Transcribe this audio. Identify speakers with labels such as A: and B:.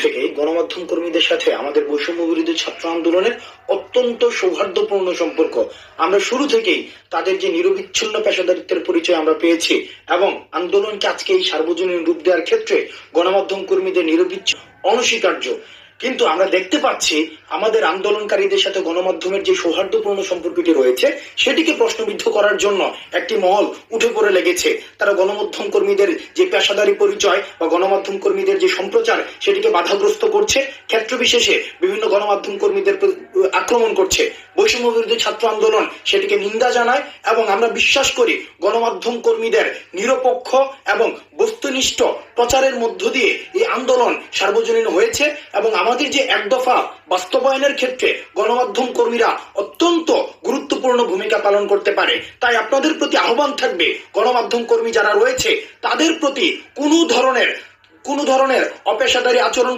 A: থেকে গণমাধ্যম কর্মীদের সাথে আমাদের বৈষম্য বিরোধী ছাত্র আন্দোলনের অত্যন্ত সৌহার্দ্যপূর্ণ সম্পর্ক। আমরা শুরু থেকেই তাদের যে নিরবিচ্ছিন্ন পেশাদারিত্বের পরিচয় আমরা পেয়েছি এবং আন্দোলনকে আজকে এই সার্বজনীন রূপ দেওয়ার ক্ষেত্রে গণমাধ্যম কর্মীদের নিরবিচ্ছিন্ন অনস্বীকার্য। কিন্তু আমরা দেখতে পাচ্ছি আমাদের আন্দোলনকারীদের সাথে গণমাধ্যমের যে সৌহার্দ্যপূর্ণ সম্পর্কটি রয়েছে সেটিকে প্রশ্নবিদ্ধ করার জন্য একটি মহল উঠে পড়ে লেগেছে। তারা গণমাধ্যম কর্মীদের যে পেশাদারি পরিচয় বা গণমাধ্যম কর্মীদের যে সম্প্রচার সেটিকে বাধাগ্রস্ত করছে, ক্ষেত্র বিশেষে বিভিন্ন গণমাধ্যম কর্মীদের আক্রমণ করছে। বৈষম্য বিরোধী ছাত্র আন্দোলন সেটিকে নিন্দা জানায় এবং আমরা বিশ্বাস করি গণমাধ্যম কর্মীদের নিরপেক্ষ এবং বস্তুনিষ্ঠ প্রচারের মধ্য দিয়ে এই আন্দোলন সার্বজনীন হয়েছে এবং আমাদের যে এক দফা বাস্তবায়নের ক্ষেত্রে গণমাধ্যম কর্মীরা অত্যন্ত গুরুত্বপূর্ণ ভূমিকা পালন করতে পারে। তাই আপনাদের প্রতি আহ্বান থাকবে, গণমাধ্যম কর্মী যারা রয়েছে তাদের প্রতি কোনো ধরনের অপেশাদারী আচরণ